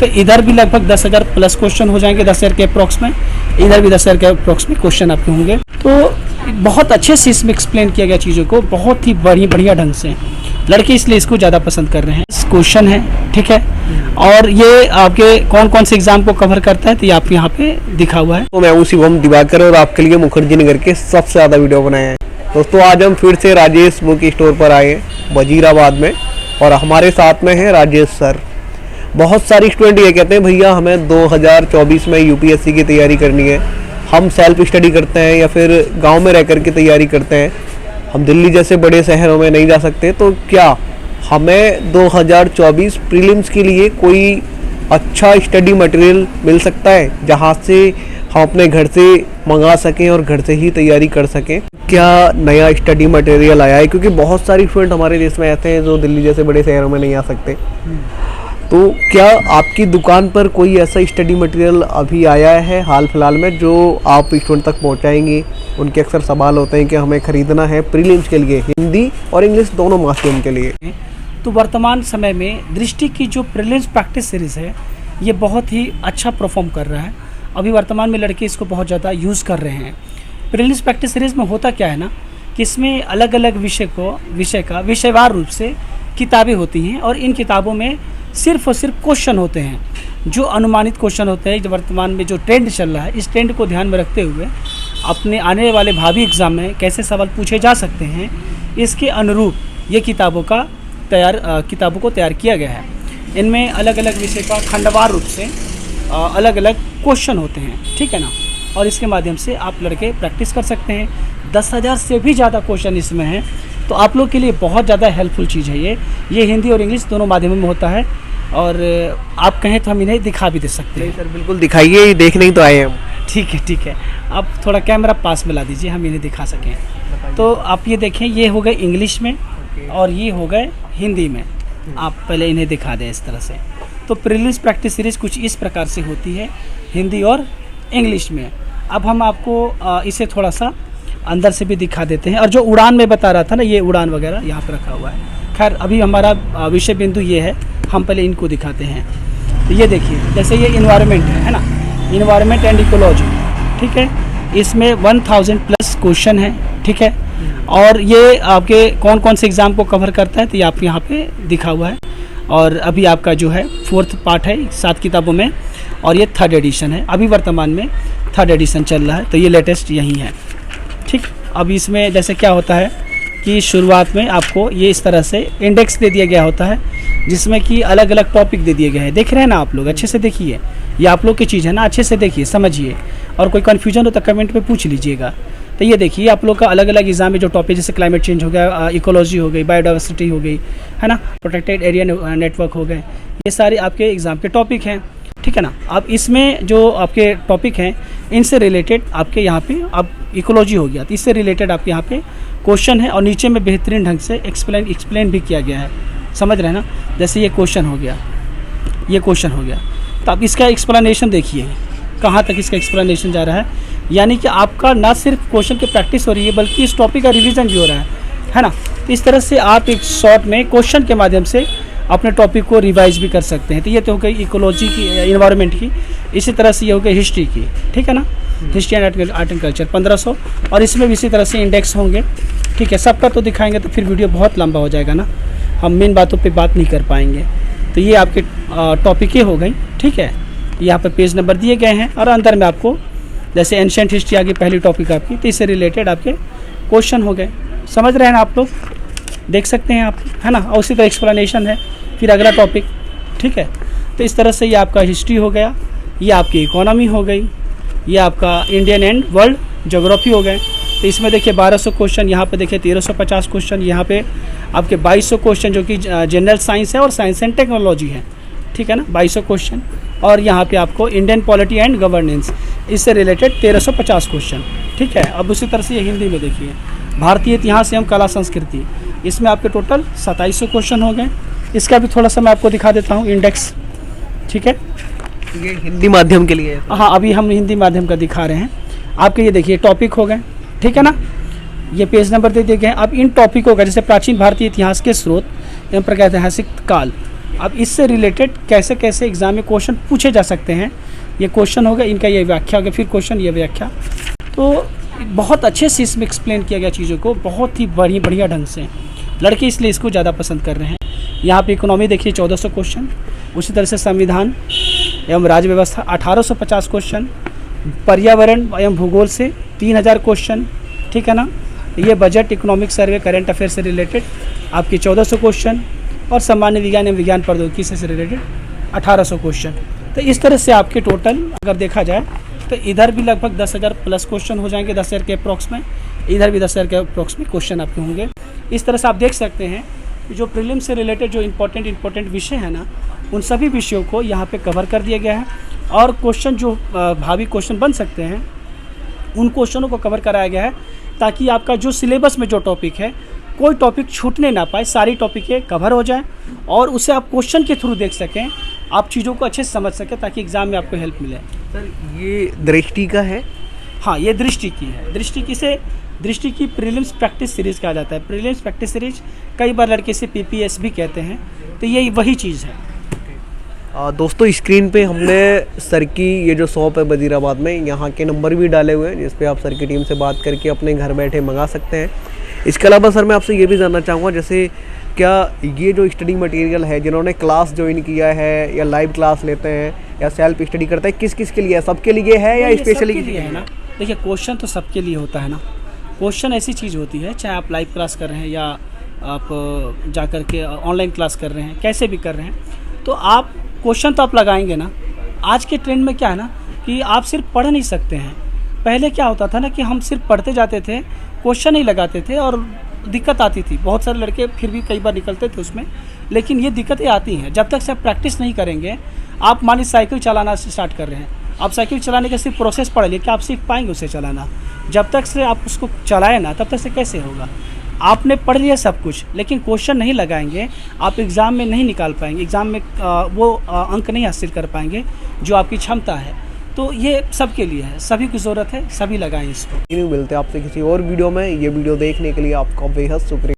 पे इधर भी लगभग 10,000 प्लस क्वेश्चन हो जाएंगे, 10,000 के अप्रॉक्स में, इधर भी 10,000 के अप्रॉक्स में क्वेश्चन आपके होंगे। तो बहुत अच्छे से इसमें एक्सप्लेन किया गया चीज़ों को, बहुत ही बढ़िया ढंग से। लड़के इसलिए इसको ज़्यादा पसंद कर रहे हैं। क्वेश्चन है, ठीक है, और ये आपके कौन कौन से एग्जाम को कवर करता है तो ये आप यहाँ पे दिखा हुआ है। तो मैं हूं शिवम दिवाकर और आपके लिए मुखर्जी नगर के सबसे ज़्यादा वीडियो बनाए हैं। दोस्तों आज हम फिर से राजेश बुक स्टोर पर आए हैं वजीराबाद में, और हमारे साथ में हैं राजेश सर। बहुत सारे स्टूडेंट ये कहते हैं भैया हमें 2024 में यूपीएससी की तैयारी करनी है, हम सेल्फ स्टडी करते हैं या फिर गांव में रह कर के तैयारी करते हैं, हम दिल्ली जैसे बड़े शहरों में नहीं जा सकते, तो क्या हमें 2024 प्रीलिम्स के लिए कोई अच्छा स्टडी मटेरियल मिल सकता है जहां से हम अपने घर से मंगा सकें और घर से ही तैयारी कर सकें? क्या नया स्टडी मटेरियल आया है? क्योंकि बहुत सारे स्टूडेंट हमारे देश में ऐसे हैं जो दिल्ली जैसे बड़े शहरों में नहीं आ सकते, तो क्या आपकी दुकान पर कोई ऐसा स्टडी मटेरियल अभी आया है हाल फिलहाल में जो आप स्टूडेंट तक पहुंचाएंगे? उनके अक्सर सवाल होते हैं कि हमें ख़रीदना है प्रीलिम्स के लिए, हिंदी और इंग्लिश दोनों माध्यम के लिए। तो वर्तमान समय में दृष्टि की जो प्रीलिम्स प्रैक्टिस सीरीज़ है ये बहुत ही अच्छा परफॉर्म कर रहा है। अभी वर्तमान में लड़के इसको बहुत ज़्यादा यूज़ कर रहे हैं। प्रीलिम्स प्रैक्टिस सीरीज़ में होता क्या है ना कि इसमें अलग अलग विषयवार रूप से किताबें होती हैं, और इन किताबों में सिर्फ और सिर्फ क्वेश्चन होते हैं, जो अनुमानित क्वेश्चन होते हैं। जो वर्तमान में जो ट्रेंड चल रहा है, इस ट्रेंड को ध्यान में रखते हुए अपने आने वाले भावी एग्ज़ाम में कैसे सवाल पूछे जा सकते हैं, इसके अनुरूप ये किताबों को तैयार किया गया है। इनमें अलग अलग विषय का खंडवार रूप से अलग अलग क्वेश्चन होते हैं, ठीक है ना, और इसके माध्यम से आप लड़के प्रैक्टिस कर सकते हैं। 10,000 से भी ज़्यादा क्वेश्चन इसमें हैं, तो आप लोग के लिए बहुत ज़्यादा हेल्पफुल चीज़ है ये हिंदी और इंग्लिश दोनों माध्यमों में होता है, और आप कहें तो हम इन्हें दिखा भी दे सकते हैं। सर बिल्कुल दिखाइए, ये देखने ही तो आए हैं हम। ठीक है, आप थोड़ा कैमरा पास में ला दीजिए, हम इन्हें दिखा सकें। तो आप ये देखें, ये हो गए इंग्लिश में और ये हो गए हिंदी में। आप पहले इन्हें दिखा दें इस तरह से। तो प्रीलिम्स प्रैक्टिस सीरीज़ कुछ इस प्रकार से होती है हिंदी और इंग्लिश में। अब हम आपको इसे थोड़ा सा अंदर से भी दिखा देते हैं, और जो उड़ान में बता रहा था ना, ये उड़ान वगैरह यहाँ पे रखा हुआ है। खैर अभी हमारा विषय बिंदु ये है, हम पहले इनको दिखाते हैं। तो ये देखिए, जैसे ये इन्वायरमेंट है ना, इन्वायरमेंट एंड इकोलॉजी, ठीक है, इसमें 1000 प्लस क्वेश्चन है, ठीक है, और ये आपके कौन कौन से एग्ज़ाम को कवर करता है तो ये आप यहाँ पे दिखा हुआ है। और अभी आपका जो है 4th पार्ट है 7 किताबों में, और ये 3rd एडिशन है। अभी वर्तमान में 3rd एडिशन चल रहा है, तो ये लेटेस्ट यही है, ठीक। अब इसमें जैसे क्या होता है कि शुरुआत में आपको ये इस तरह से इंडेक्स दे दिया गया होता है, जिसमें कि अलग अलग टॉपिक दे दिए गए हैं। देख रहे हैं ना आप लोग, अच्छे से देखिए, ये आप लोग की चीज़ है ना, अच्छे से देखिए, समझिए, और कोई कन्फ्यूजन हो तो कमेंट पे पूछ लीजिएगा। तो ये देखिए आप लोग का अलग अलग एग्जाम में जो टॉपिक, जैसे क्लाइमेट चेंज हो गया, इकोलॉजी हो गई, बायोडाइवर्सिटी हो गई, है ना, प्रोटेक्टेड एरिया नेटवर्क हो गए, ये सारे आपके एग्ज़ाम के टॉपिक हैं, ठीक है ना। अब इसमें जो आपके टॉपिक हैं इनसे रिलेटेड आपके यहाँ पे अब इकोलॉजी हो गया, तो इससे रिलेटेड आपके यहाँ पे क्वेश्चन है, और नीचे में बेहतरीन ढंग से एक्सप्लेन भी किया गया है, समझ रहे हैं ना। जैसे ये क्वेश्चन हो गया, ये क्वेश्चन हो गया, तो आप इसका एक्सप्लेनेशन देखिए कहाँ तक इसका एक्सप्लेनेशन जा रहा है, यानी कि आपका ना सिर्फ क्वेश्चन की प्रैक्टिस हो रही है बल्कि इस टॉपिक का रिवीजन भी हो रहा है ना। तो इस तरह से आप एक शॉर्ट में क्वेश्चन के माध्यम से अपने टॉपिक को रिवाइज भी कर सकते हैं। तो ये तो हो गई इकोलॉजी की, इन्वायरमेंट की। इसी तरह से ये हो गई हिस्ट्री की, ठीक है ना, history and art and culture 1500, और इसमें भी इसी तरह से इंडेक्स होंगे, ठीक है। सबका तो दिखाएंगे तो फिर वीडियो बहुत लंबा हो जाएगा ना, हम मेन बातों पर बात नहीं कर पाएंगे। तो ये आपके टॉपिकें हो गई, ठीक है। यहाँ पर पेज नंबर दिए गए हैं, और अंदर में आपको जैसे एंशिएंट हिस्ट्री आ गई पहली टॉपिक आपकी, तो इससे रिलेटेड आपके क्वेश्चन हो गए, समझ रहे हैं ना आप लोग, देख सकते हैं आप, है ना। और उसी तरह एक्सप्लेनेशन है, फिर अगला टॉपिक, ठीक है। तो इस तरह से ये आपका हिस्ट्री हो गया, ये आपकी इकोनॉमी हो गई, ये आपका इंडियन एंड वर्ल्ड ज्योग्राफी हो गए। तो इसमें देखिए 1200 क्वेश्चन, यहाँ पे देखिए 1350 क्वेश्चन, यहाँ पे आपके 2200 क्वेश्चन जो कि जनरल साइंस है और साइंस एंड टेक्नोलॉजी है, ठीक है ना, 2200 क्वेश्चन। और यहाँ पे आपको इंडियन पॉलिटी एंड गवर्नेंस, इससे रिलेटेड 1350 क्वेश्चन, ठीक है। अब उसी तरह से ये हिंदी में देखिए भारतीय इतिहास एवं कला संस्कृति, इसमें आपके टोटल 2700 क्वेश्चन हो गए। इसका भी थोड़ा सा मैं आपको दिखा देता हूँ इंडेक्स, ठीक है। ये हिंदी माध्यम के लिए, हाँ अभी हम हिंदी माध्यम का दिखा रहे हैं आपके। ये देखिए टॉपिक हो गए, ठीक है ना, ये पेज नंबर दे दिए गए हैं। अब इन टॉपिकों का, जैसे प्राचीन भारतीय इतिहास के स्रोत एवं प्रागैतिहासिक काल, अब इससे रिलेटेड कैसे कैसे एग्ज़ाम में क्वेश्चन पूछे जा सकते हैं। ये क्वेश्चन हो गया, इनका ये व्याख्या हो गया, फिर क्वेश्चन ये व्याख्या। तो बहुत अच्छे से इसमें एक्सप्लेन किया गया चीज़ों को, बहुत ही बढ़िया ढंग से। लड़के इसलिए इसको ज़्यादा पसंद कर रहे हैं। यहाँ पे इकोनॉमी देखिए 1400 क्वेश्चन, उसी तरह से संविधान एवं राज्य व्यवस्था 1850 क्वेश्चन, पर्यावरण एवं भूगोल से 3000 क्वेश्चन, ठीक है ना। ये budget, economic survey, current affair से रिलेटेड आपके 1400 क्वेश्चन, और सामान्य विज्ञान एवं विज्ञान प्रौद्योगिकी से रिलेटेड 1800 क्वेश्चन। तो इस तरह से आपके टोटल अगर देखा जाए तो इधर भी लगभग 10,000 प्लस क्वेश्चन हो जाएंगे, 10,000 के अप्रॉक्स में, इधर भी 10,000 के अप्रॉक्स में क्वेश्चन आपके होंगे। इस तरह से आप देख सकते हैं कि जो प्रीलिम से रिलेटेड जो इम्पोर्टेंट विषय है ना, उन सभी विषयों को यहाँ पे कवर कर दिया गया है। और क्वेश्चन जो भावी क्वेश्चन बन सकते हैं, उन क्वेश्चनों को कवर कराया गया है, ताकि आपका जो सिलेबस में जो टॉपिक है, कोई टॉपिक छूटने ना पाए, सारी टॉपिकें कवर हो जाए, और उसे आप क्वेश्चन के थ्रू देख सकें, आप चीज़ों को अच्छे से समझ सकें, ताकि एग्ज़ाम में आपको हेल्प मिले। सर ये दृष्टि का है? हाँ, ये दृष्टि की है। दृष्टि की प्रीलिम्स प्रैक्टिस सीरीज़ कहा जाता है। प्रीलिम्स प्रैक्टिस सीरीज कई बार लड़के से PPS भी कहते हैं, तो ये वही चीज़ है। दोस्तों स्क्रीन पे हमने सर की ये जो शॉप है वजीराबाद में, यहाँ के नंबर भी डाले हुए हैं, जिस पे आप सर की टीम से बात करके अपने घर बैठे मंगा सकते हैं। इसके अलावा सर मैं आपसे ये भी जानना चाहूँगा, जैसे क्या ये जो स्टडी मटेरियल है, जिन्होंने क्लास ज्वाइन किया है या लाइव क्लास लेते हैं या सेल्फ स्टडी करते हैं, किस किस के लिए है? सबके लिए है या स्पेशली किसी के लिए है ना? देखिए, क्वेश्चन तो सबके लिए होता है ना। क्वेश्चन ऐसी चीज़ होती है, चाहे आप लाइव क्लास कर रहे हैं या आप जा कर के ऑनलाइन क्लास कर रहे हैं, कैसे भी कर रहे हैं, तो आप क्वेश्चन तो आप लगाएंगे ना। आज के ट्रेंड में क्या है ना, कि आप सिर्फ पढ़ नहीं सकते हैं। पहले क्या होता था ना, कि हम सिर्फ पढ़ते जाते थे, क्वेश्चन नहीं लगाते थे, और दिक्कत आती थी। बहुत सारे लड़के फिर भी कई बार निकलते थे उसमें, लेकिन ये दिक्कतें आती हैं जब तक से आप प्रैक्टिस नहीं करेंगे। आप मान लीजिए साइकिल चलाना स्टार्ट कर रहे हैं, आप साइकिल चलाने का सिर्फ प्रोसेस पढ़ लिए, क्या आप सीख पाएंगे उसे चलाना? जब तक से आप उसको चलाए ना, तब तक से कैसे होगा? आपने पढ़ लिया सब कुछ, लेकिन क्वेश्चन नहीं लगाएंगे, आप एग्ज़ाम में नहीं निकाल पाएंगे, एग्ज़ाम में वो अंक नहीं हासिल कर पाएंगे जो आपकी क्षमता है। तो ये सबके लिए है, सभी की ज़रूरत है, सभी लगाएं इसको। मिलते हैं आपसे किसी और वीडियो में। ये वीडियो देखने के लिए आपका बेहद शुक्रिया।